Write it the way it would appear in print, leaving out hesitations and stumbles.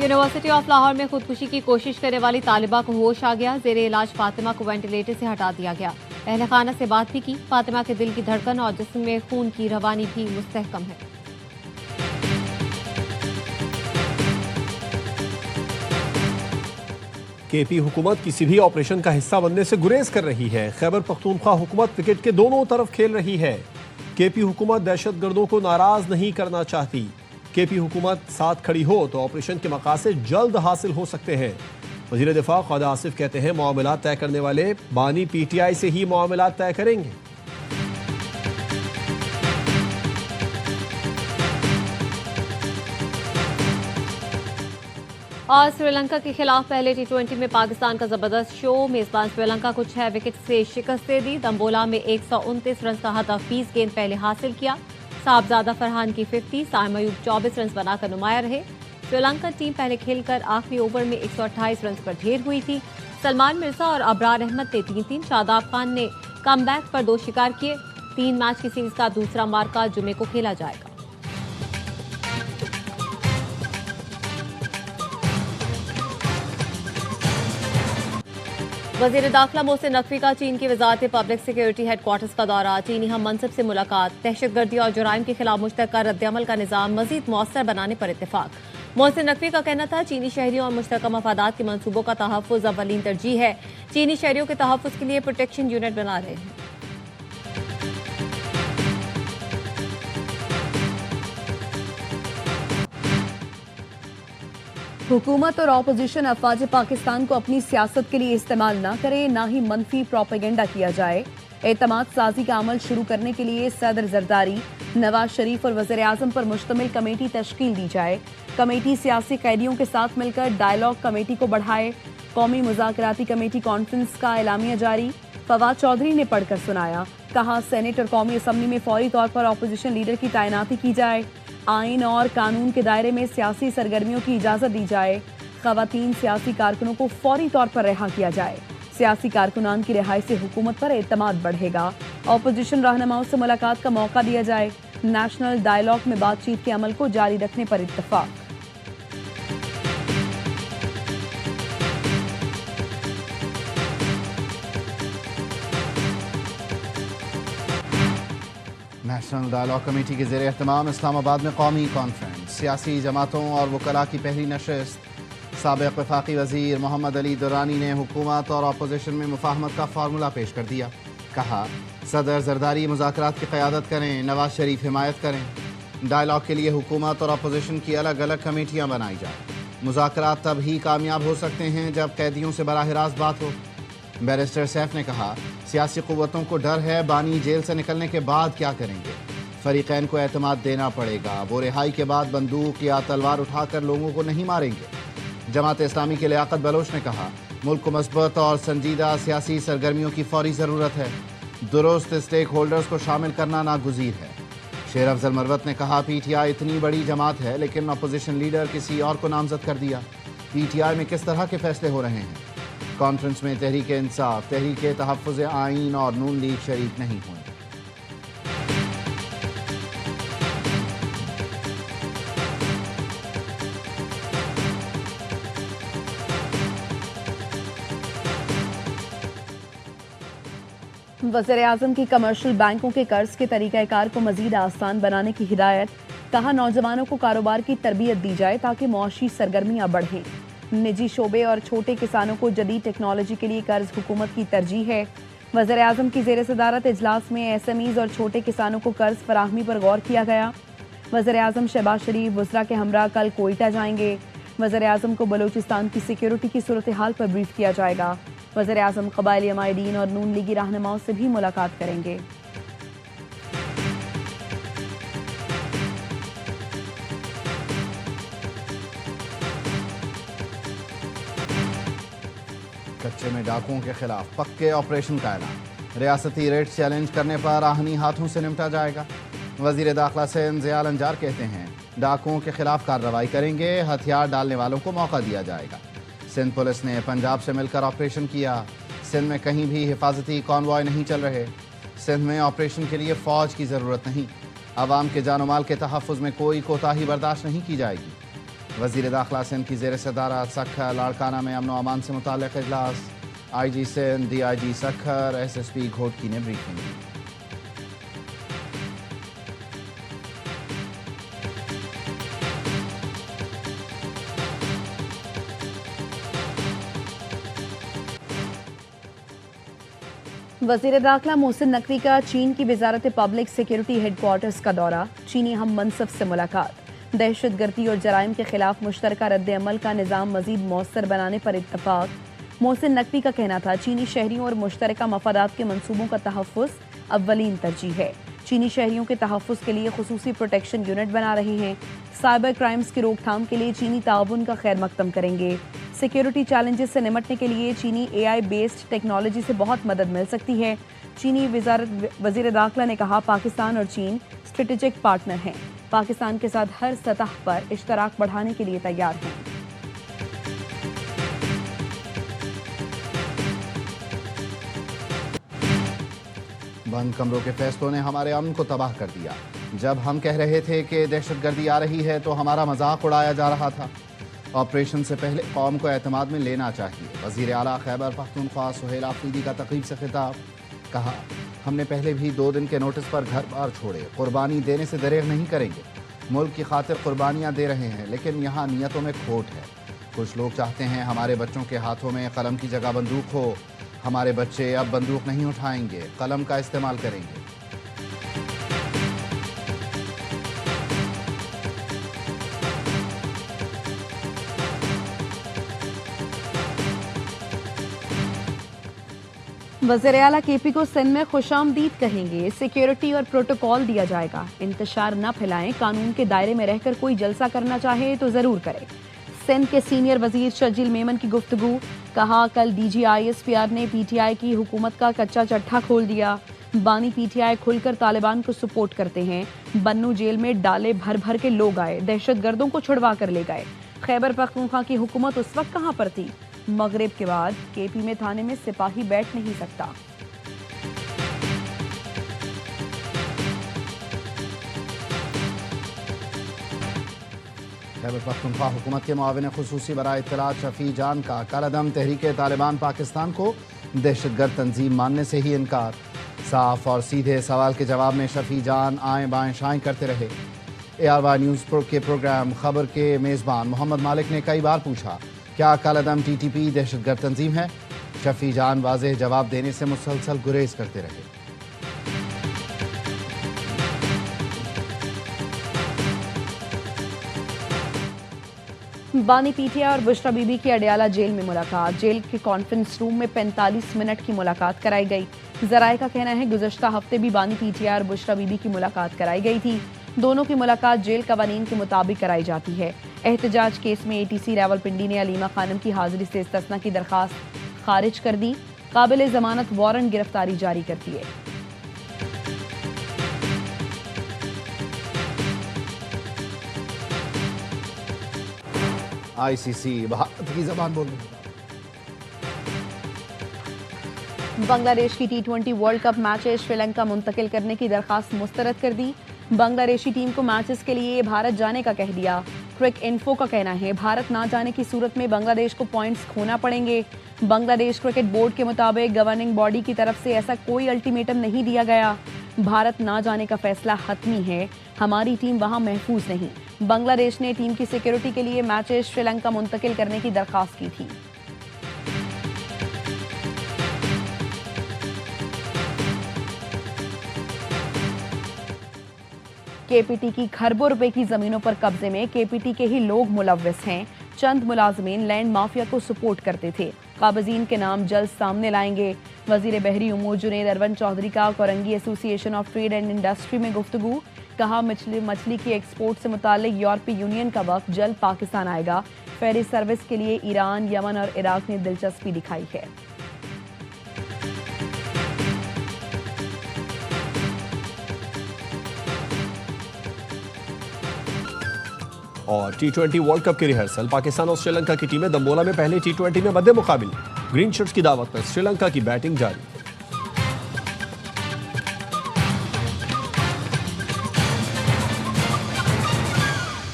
University of Lahore में खुदकुशी की कोशिश करने वाली तालिबा को होश आ गया। जेरे इलाज फातिमा को वेंटिलेटर से हटा दिया गया। अहल खाना से बात भी की। फातिमा के दिल की धड़कन और जिस्म में खून की रवानी भी मुस्तहकम है। केपी हुकूमत किसी भी ऑपरेशन का हिस्सा बनने से गुरेज कर रही है। खैबर पख्तूनख्वा हुकूमत विकेट के दोनों तरफ खेल रही है। केपी हुकूमत दहशतगर्दों को नाराज नहीं करना चाहती। केपी हुकूमत साथ खड़ी हो तो ऑपरेशन के मकासद जल्द हासिल हो सकते हैं। वजीर दिफा ख्वाजा आसिफ कहते हैं मामलात तय करने वाले बानी पीटीआई से ही मामलात तय करेंगे। और श्रीलंका के खिलाफ पहले टी20 में पाकिस्तान का जबरदस्त शो। मेजबान श्रीलंका को 6 विकेट से शिकस्त दे दी। दम्बोला में 129 रन का हदफ 20 गेंद पहले हासिल किया। साहबजादा फरहान की 50, साइम अयूब 24 रन बनाकर नुमाया रहे। श्रीलंका टीम पहले खेलकर आखिरी ओवर में 128 रन पर ढेर हुई थी। सलमान मिर्जा और अबरार अहमद ने 3-3, शादाब खान ने कमबैक पर 2 शिकार किए। 3 मैच की सीरीज का दूसरा मार्का जुमे को खेला जाएगा। वजीर दाखिला मोहसिन नकवी का चीन की वजारत पब्लिक सिक्योरिटी हेडक्वार्टर्स का दौरा। चीनी हम मनसब से मुलाकात। दहशतगर्दी और जुराइम के खिलाफ मुश्तरका रद्दअमल का निज़ाम मजीद मौसर बनाने पर इत्तेफाक। मोहसिन नकवी का कहना था चीनी शहरियों और मुश्तरका मफादात के मंसूबों का तहफ़्फ़ुज़ अव्वलीन तरजीह है। चीनी शहरियों के तहफ़्फ़ुज़ के लिए प्रोटेक्शन यूनिट बना रहे हैं। हुकूमत और ऑपोजिशन अफवाज पाकिस्तान को अपनी सियासत के लिए इस्तेमाल न करे, ना ही मनफी प्रोपेगेंडा किया जाए। एतमाद साजी का अमल शुरू करने के लिए सदर जरदारी, नवाज शरीफ और वज़ीर आज़म पर मुश्तमिल कमेटी तश्कील दी जाए। कमेटी सियासी कैदियों के साथ मिलकर डायलॉग कमेटी को बढ़ाए। कौमी मुज़ाकराती कमेटी कॉन्फ्रेंस का एलामिया जारी। फवाद चौधरी ने पढ़कर सुनाया। कहा सेनेट और कौमी असम्बली में फौरी तौर पर ऑपोजिशन लीडर की तैनाती की जाए। आइन और कानून के दायरे में सियासी सरगर्मियों की इजाजत दी जाए। खवातीन सियासी कारकुनों को फौरी तौर पर रिहा किया जाए। सियासी कारकुनान की रिहाई से हुकूमत पर एतमाद बढ़ेगा। ऑपोजिशन रहनुमाओं से मुलाकात का मौका दिया जाए। नेशनल डायलॉग में बातचीत के अमल को जारी रखने पर इत्तफाक। नेशनल डायलॉग कमेटी के ज़ेर एहतमाम इस्लामाबाद में कौमी कॉन्फ्रेंस। सियासी जमातों और वकला की पहली नशस्त। साबिक़ वफाकी वज़ीर मोहम्मद अली दुरानी ने हुकूमत और अपोजिशन में मुफाहमत का फार्मूला पेश कर दिया। कहा सदर जरदारी मुज़ाकरात की क़यादत करें, नवाज शरीफ हिमायत करें। डायलॉग के लिए हुकूमत और अपोजिशन की अलग अलग कमेटियाँ बनाई जाएँ। मुज़ाकरात तब ही कामयाब हो सकते हैं जब कैदियों से बराह रास्त बात हो। बैरिस्टर सैफ ने कहा सियासी क़ुव्वतों को डर है बानी जेल से निकलने के बाद क्या करेंगे। फरीक़ैन को एतमाद देना पड़ेगा। वो रिहाई के बाद बंदूक या तलवार उठाकर लोगों को नहीं मारेंगे। जमात इस्लामी के लियाकत बलोच ने कहा मुल्क को मस्बत और संजीदा सियासी सरगर्मियों की फौरी ज़रूरत है। दुरुस्त स्टेक होल्डर्स को शामिल करना नागुज़ीर है। शेर अफजल मरवत ने कहा पीटीआई इतनी बड़ी जमात है लेकिन अपोजिशन लीडर किसी और को नामजद कर दिया। पीटीआई में किस तरह के फैसले हो रहे हैं। कॉन्फ्रेंस में तहरीक इंसाफ, तहरीक तहफ़्फ़ुज़ आइन और नून लीग शरीक नहीं हुए। वज़ीर आज़म की कमर्शियल बैंकों के कर्ज के तरीक़ाकार को मज़ीद आसान बनाने की हिदायत। कहा नौजवानों को कारोबार की तरबियत दी जाए ताकि मुआशी सरगर्मियाँ बढ़ें। निजी शोबे और छोटे किसानों को जदीद टेक्नोलॉजी के लिए कर्ज हुकूमत की तरजीह है। वज़ीर आज़म की ज़ेर सदारत इजलास में एसएमईज़ और छोटे किसानों को कर्ज फराहमी पर गौर किया गया। वज़ीर आज़म शहबाज शरीफ वज़रा के हमरा कल कोयटा जाएंगे। वज़ीर आज़म को बलूचिस्तान की सिक्योरिटी की सूरत हाल पर ब्रीफ किया जाएगा। वज़ीर आज़म क़बायली अमायदीन और नून लीगी रहनुमाओं से भी मुलाकात करेंगे। कच्चे में डाकुओं के खिलाफ पक्के ऑपरेशन का ऐलान। रियासती रेट चैलेंज करने पर आहनी हाथों से निपटा जाएगा। वज़ीर दाखिला सिंध ज़ियाल अंजार कहते हैं डाकुओं के खिलाफ कार्रवाई करेंगे। हथियार डालने वालों को मौका दिया जाएगा। सिंध पुलिस ने पंजाब से मिलकर ऑपरेशन किया। सिंध में कहीं भी हिफाजती कॉन्वॉय नहीं चल रहे। सिंध में ऑपरेशन के लिए फ़ौज की ज़रूरत नहीं। आवाम के जानो माल के तहफ़्फ़ुज़ में कोई कोताही बर्दाश्त नहीं की जाएगी। वज़ीर दाखिला सिंध की ज़ेर सदारत सखर लाड़काना में अमन व अमान से मुताल्लिक़ इजलास। IG Sindh, DIG Sukkur, SSP Ghotki ने ब्रीफिंग की। वज़ीर दाखिला मोहसिन नकवी का चीन की वजारत पब्लिक सिक्योरिटी हेडक्वार्टर्स का दौरा, चीनी हम मनसब से मुलाकात। दहशतगर्दी और जराइम के खिलाफ मुश्तरका रद्द-ए-अमल का निज़ाम मजीद मौसर बनाने पर इत्तफाक। मोहसिन नकवी का कहना था चीनी शहरियों और मुश्तरका मफादात के मंसूबों का तहफ़्फ़ुज़ अव्वलीन तरजीह है। चीनी शहरियों के तहफ़्फ़ुज़ के लिए खुसूसी प्रोटेक्शन यूनिट बना रहे हैं। साइबर क्राइम्स की रोकथाम के लिए चीनी ताउन का खैर मकदम करेंगे। सिक्योरिटी चैलेंजेस से निपटने के लिए चीनी AI बेस्ड टेक्नोलॉजी से बहुत मदद मिल सकती है। चीनी वज़ीर दाखिला ने कहा पाकिस्तान और चीन स्ट्रेटेजिक पार्टनर हैं। पाकिस्तान के साथ हर सतह पर इश्तराक बढ़ाने के लिए तैयार हैं। बंद कमरों के फैसलों ने हमारे अमन को तबाह कर दिया। जब हम कह रहे थे कि दहशतगर्दी आ रही है तो हमारा मजाक उड़ाया जा रहा था। ऑपरेशन से पहले कौम को एतमाद में लेना चाहिए। वज़ीर आला खैबर पख्तूनख्वा सुहेल आफरीदी का तकरीब से खिताब। कहा हमने पहले भी 2 दिन के नोटिस पर घर बार छोड़े, कुर्बानी देने से दरेग नहीं करेंगे। मुल्क की खातिर कुर्बानियाँ दे रहे हैं, लेकिन यहाँ नीयतों में खोट है। कुछ लोग चाहते हैं हमारे बच्चों के हाथों में कलम की जगह बंदूक हो। हमारे बच्चे अब बंदूक नहीं उठाएंगे, कलम का इस्तेमाल करेंगे। वज़ीर आला KP को सिंध में खुशामदीद कहेंगे। सिक्योरिटी और प्रोटोकॉल दिया जाएगा। इंतशार न फैलाएं। कानून के दायरे में रहकर कोई जलसा करना चाहे तो जरूर करे। सिंध के सीनियर वजीर शर्जील मेमन की गुफ्तगू। कहा कल DG ISPR ने PTI की हुकूमत का कच्चा चट्टा खोल दिया। बानी PTI खुलकर तालिबान को सपोर्ट करते हैं। बन्नू जेल में डाले भर भर के लोग आए, दहशतगर्दों को छुड़वा कर ले गए। खैबर पख्तूनख्वा की हुकूमत उस वक्त कहां पर थी? मगरिब के बाद KP में थाने में सिपाही बैठ नहीं सकता। खैबर पख्तूनख्वा हुकूमत के मुआविन खुसूसी बराए इत्तलात शफी जान का कलअदम तहरीक तालिबान पाकिस्तान को दहशतगर्द तंजीम मानने से ही इनकार। साफ और सीधे सवाल के जवाब में शफी जान आए बाएं शाएं करते रहे। ARY न्यूज़ के प्रोग्राम खबर के मेज़बान मोहम्मद मालिक ने कई बार पूछा क्या कलअदम TTP दहशतगर्द तंजीम है? शफी जान वाज़ेह जवाब देने से मुसलसल गुरेज करते रहे। बानी PTI और बुशरा बीबी की अडयाला जेल में मुलाकात। जेल के कॉन्फ्रेंस रूम में 45 मिनट की मुलाकात कराई गई। जराये का कहना है गुज़श्ता हफ्ते भी बानी PTI और बुशरा बीबी की मुलाकात कराई गई थी। दोनों की मुलाकात जेल कवानीन के मुताबिक कराई जाती है। एहतजाज केस में ATC रावलपिंडी ने अलीमा खानम की हाजिरी से इस्तिस्ना की दरखास्त खारिज कर दी। काबिल जमानत वारंट गिरफ्तारी जारी कर दिए। ICC भारत की जबान बोलने बांग्लादेश की T20 world cup matches Sri Lanka मुंतकिल करने की दरखास्त मुस्तरद कर दी। बांग्लादेशी टीम को मैचेस के लिए भारत जाने का कह दिया। क्रिक इन्फो का कहना है भारत ना जाने की सूरत में बांग्लादेश को पॉइंट्स खोना पड़ेंगे। बांग्लादेश क्रिकेट बोर्ड के मुताबिक गवर्निंग बॉडी की तरफ से ऐसा कोई अल्टीमेटम नहीं दिया गया। भारत ना जाने का फैसला हतमी है। हमारी टीम वहां महफूज नहीं। बांग्लादेश ने टीम की सिक्योरिटी के लिए मैचेस श्रीलंका मुंतकिल करने की दरखास्त की थी। KPT की खरबों रुपए की जमीनों पर कब्जे में KPT के ही लोग मुलव्विस हैं। चंद मुलाजमीन लैंड माफिया को सपोर्ट करते थे। काबजीन के नाम जल्द सामने लाएंगे। वजीर बहरी उमूर जुनैद अरवन चौधरी का Korangi association of trade and industry में गुफ्तगू। कहा मछली की एक्सपोर्ट से मुतालिक यूरोपीय यूनियन का वक्त जल्द पाकिस्तान आएगा। फेरी सर्विस के लिए ईरान, यमन और इराक ने दिलचस्पी दिखाई है। और T20 वर्ल्ड कप की रिहर्सल। पाकिस्तान और श्रीलंका की टीमें दंबोला में पहले T20 में मद्दे मुकाबिल। ग्रीन शर्ट्स की दावत पर श्रीलंका की बैटिंग जारी।